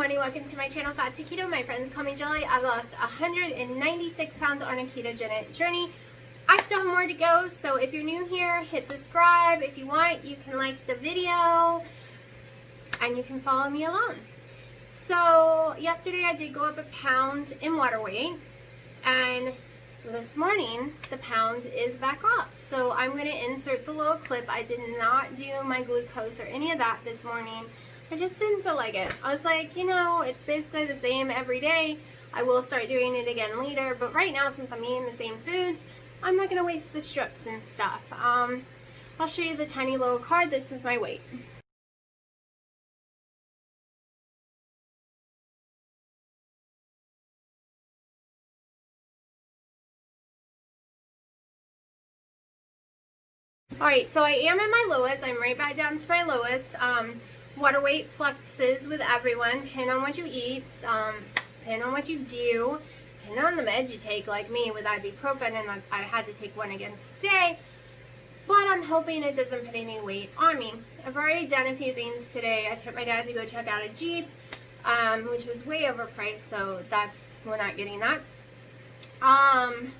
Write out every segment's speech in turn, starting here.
everybody, welcome to my channel, Fat to Keto. My friends call me Jelly. I've lost 196 pounds on a ketogenic journey. I still have more to go, so if you're new here, hit subscribe. If you want, you can like the video, and you can follow me along. So, yesterday I did go up a pound in water weight, and this morning, the pound is back off. So, I'm going to insert the little clip. I did not do my glucose or any of that this morning. I just didn't feel like it. I was like, you know, it's basically the same every day. I will start doing it again later, but right now, since I'm eating the same foods, I'm not going to waste the strips and stuff. I'll show you the tiny little card. This is my weight. Alright, so I am at my lowest. I'm right back down to my lowest. Water weight fluxes with everyone, depending on what you eat, depending on what you do, depending on the meds you take, like me with ibuprofen, and I had to take one again today, but I'm hoping it doesn't put any weight on me. I've already done a few things today. I took my dad to go check out a Jeep, which was way overpriced, so we're not getting that. I'm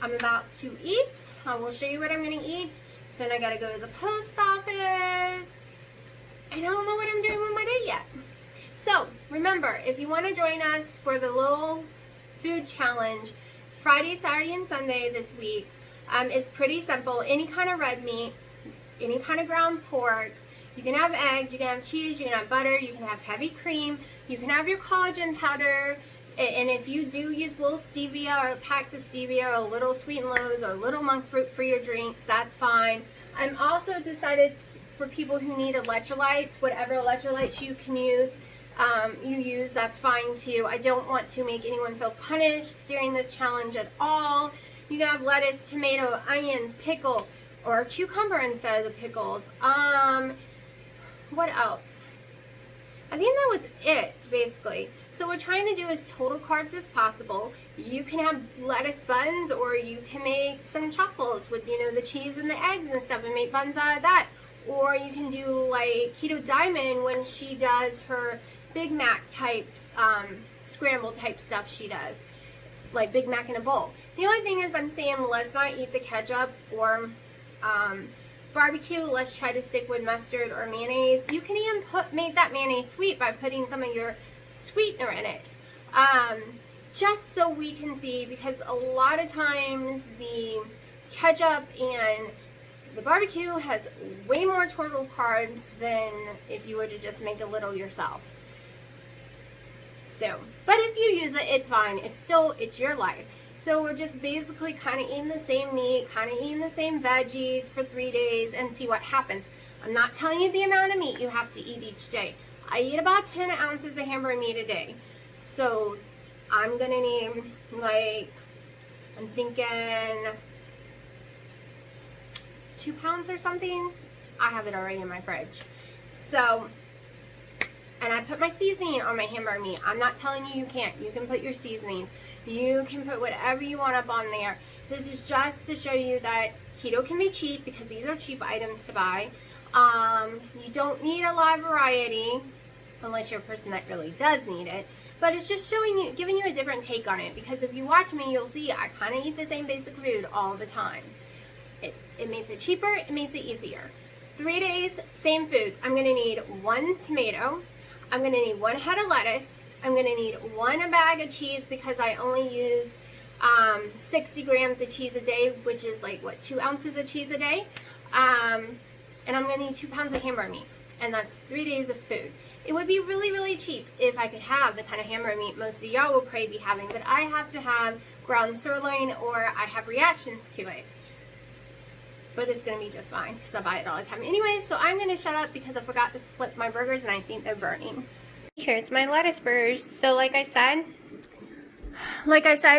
about to eat. I will show you what I'm going to eat. Then I got to go to the post office. I don't know what I'm doing with my day yet. So, remember, if you want to join us for the little food challenge, Friday, Saturday, and Sunday this week, it's pretty simple. Any kind of red meat, any kind of ground pork. You can have eggs, you can have cheese, you can have butter, you can have heavy cream, you can have your collagen powder, and if you do use little stevia or packs of stevia or little sweet and lows or little monk fruit for your drinks, that's fine. I'm also decided for people who need electrolytes, whatever electrolytes you can use, that's fine too. I don't want to make anyone feel punished during this challenge at all. You can have lettuce, tomato, onions, pickle, or a cucumber instead of the pickles. What else? I think that was it, basically. So what we're trying to do is total carbs as possible. You can have lettuce buns, or you can make some chaffles with, you know, the cheese and the eggs and stuff and make buns out of that. Or you can do like Keto Diamond when she does her Big Mac type, scramble type stuff she does. Like Big Mac in a bowl. The only thing is I'm saying let's not eat the ketchup or barbecue. Let's try to stick with mustard or mayonnaise. You can even make that mayonnaise sweet by putting some of your sweetener in it. Just so we can see, because a lot of times the ketchup and the barbecue has way more total carbs than if you were to just make a little yourself. So, but if you use it, it's fine. It's your life. So we're just basically kind of eating the same meat, kind of eating the same veggies for 3 days and see what happens. I'm not telling you the amount of meat you have to eat each day. I eat about 10 ounces of hamburger meat a day. So I'm going to need, like, I'm thinking 2 pounds or something. I have it already in my fridge. So, and I put my seasoning on my hamburger meat. I'm not telling you you can't. You can put your seasonings. You can put whatever you want up on there. This is just to show you that keto can be cheap, because these are cheap items to buy. You don't need a lot of variety unless you're a person that really does need it. But it's just showing you, giving you a different take on it, because if you watch me, you'll see I kind of eat the same basic food all the time. It makes it cheaper, it makes it easier. 3 days, same foods. I'm going to need 1 tomato. I'm going to need 1 head of lettuce. I'm going to need 1 bag of cheese, because I only use 60 grams of cheese a day, which is like, what, 2 ounces of cheese a day? And I'm going to need 2 pounds of hamburger meat. And that's 3 days of food. It would be really, really cheap if I could have the kind of hamburger meat most of y'all will probably be having. But I have to have ground sirloin, or I have reactions to it. But it's going to be just fine, because I buy it all the time anyway. So I'm going to shut up because I forgot to flip my burgers and I think they're burning. Here's my lettuce burgers. So like I said,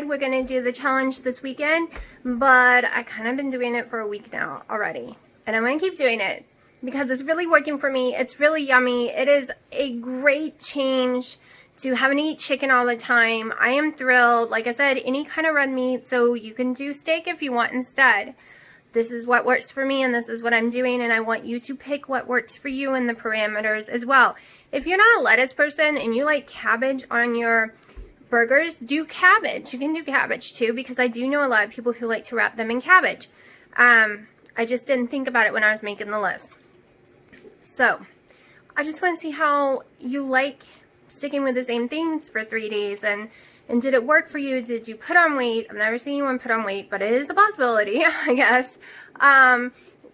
we're going to do the challenge this weekend. But I kind of been doing it for a week now already. And I'm going to keep doing it because it's really working for me. It's really yummy. It is a great change to having to eat chicken all the time. I am thrilled. Like I said, any kind of red meat. So you can do steak if you want instead. this is what works for me and this is what I'm doing, and I want you to pick what works for you and the parameters as well. If you're not a lettuce person and you like cabbage on your burgers, do cabbage. You can do cabbage too, because I do know a lot of people who like to wrap them in cabbage. I just didn't think about it when I was making the list. So I just want to see how you like sticking with the same things for 3 days, and did it work for you? Did you put on weight? I've never seen anyone put on weight, but it is a possibility, I guess.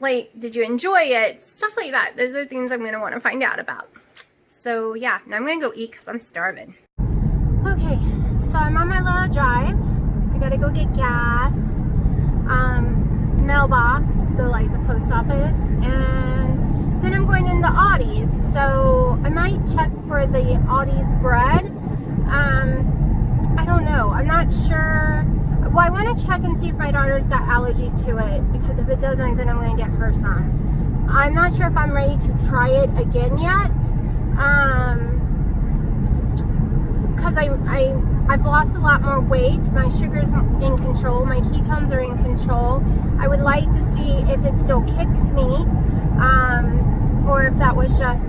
Like, did you enjoy it? Stuff like that. Those are things I'm going to want to find out about. So yeah, now I'm going to go eat because I'm starving. Okay, so I'm on my little drive. I got to go get gas. Mailbox, the post office, and then I'm going into Aldi's. So I might check for the Aldi's bread. I don't know. I'm not sure. Well, I want to check and see if my daughter's got allergies to it, because if it doesn't, then I'm going to get her some. I'm not sure if I'm ready to try it again yet. Because I've lost a lot more weight. My sugar's in control. My ketones are in control. I would like to see if it still kicks me, or if that was just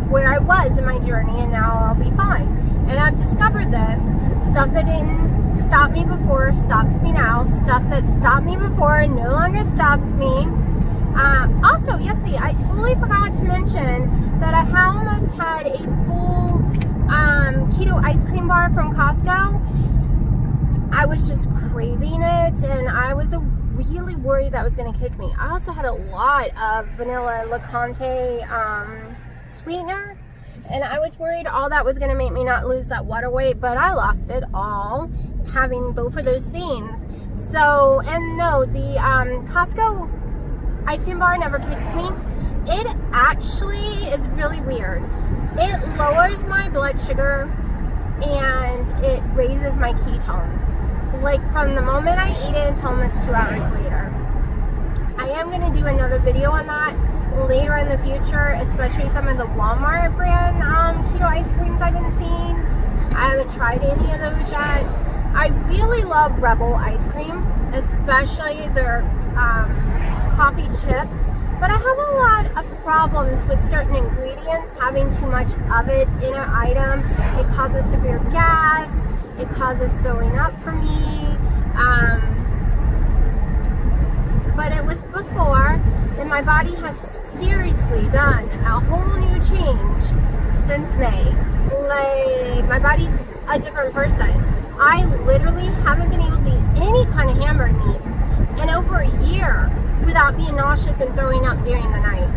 where I was in my journey and now I'll be fine. And I've discovered this. Stuff that didn't stop me before stops me now. Stuff that stopped me before no longer stops me. Also, yes, see, I totally forgot to mention that I almost had a full keto ice cream bar from Costco. I was just craving it, and I was really worried that was going to kick me. I also had a lot of vanilla Laconte sweetener, and I was worried all that was going to make me not lose that water weight, but I lost it all having both of those things. So, and no, the Costco ice cream bar never kicks me. It actually is really weird. It lowers my blood sugar and it raises my ketones. Like from the moment I eat it until almost 2 hours later. I am going to do another video on that later in the future, especially some of the Walmart brand keto ice creams I've been seeing. I haven't tried any of those yet. I really love Rebel ice cream, especially their coffee chip. But I have a lot of problems with certain ingredients, having too much of it in an item. It causes severe gas. It causes throwing up for me. But it was before, and my body has seriously done a whole new change since May. Like, my body's a different person. I literally haven't been able to eat any kind of hamburger meat in over a year without being nauseous and throwing up during the night.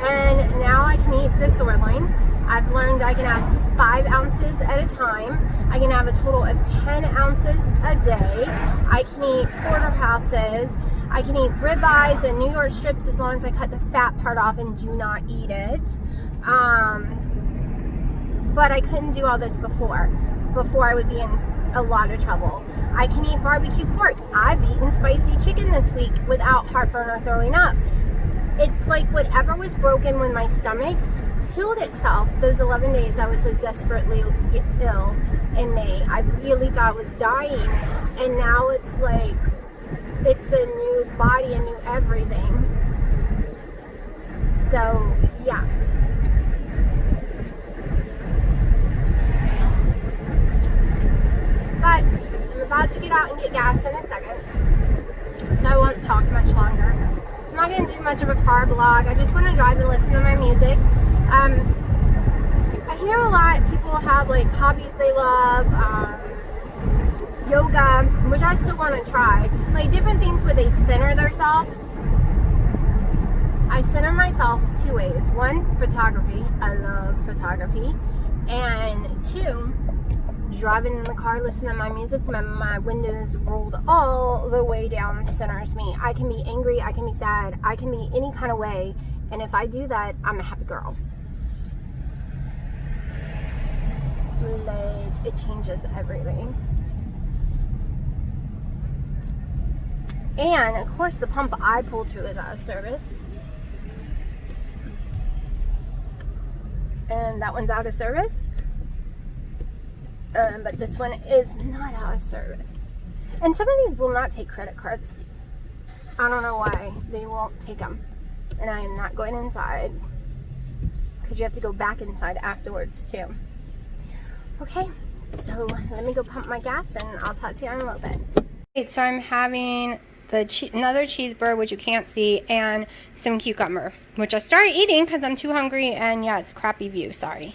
And now I can eat the sirloin. I've learned I can have 5 ounces at a time. I can have a total of 10 ounces a day. I can eat porterhouses. I can eat ribeyes and New York strips as long as I cut the fat part off and do not eat it. But I couldn't do all this before. Before I would be in a lot of trouble. I can eat barbecue pork. I've eaten spicy chicken this week without heartburn or throwing up. It's like whatever was broken when my stomach healed itself those 11 days I was so desperately ill in May. I really thought I was dying, and now it's like it's a new body, a new everything. So yeah. But I'm about to get out and get gas in a second, so I won't talk much longer. I'm not going to do much of a car vlog. I just want to drive and listen to my music. I hear a lot people have like hobbies they love, yoga, which I still want to try. Like different things where they center themselves. I center myself 2 ways. 1, photography. I love photography. And 2, driving in the car, listening to my music, my windows rolled all the way down centers me. I can be angry, I can be sad, I can be any kind of way, and if I do that, I'm a happy girl. Like, it changes everything. And of course the pump I pull to is out of service. And that one's out of service. But this one is not out of service. And some of these will not take credit cards. I don't know why they won't take them. And I am not going inside because you have to go back inside afterwards too. Okay, so let me go pump my gas and I'll talk to you in a little bit. Okay, so I'm having another cheeseburger, which you can't see, and some cucumber, which I started eating because I'm too hungry, and yeah, it's a crappy view, sorry.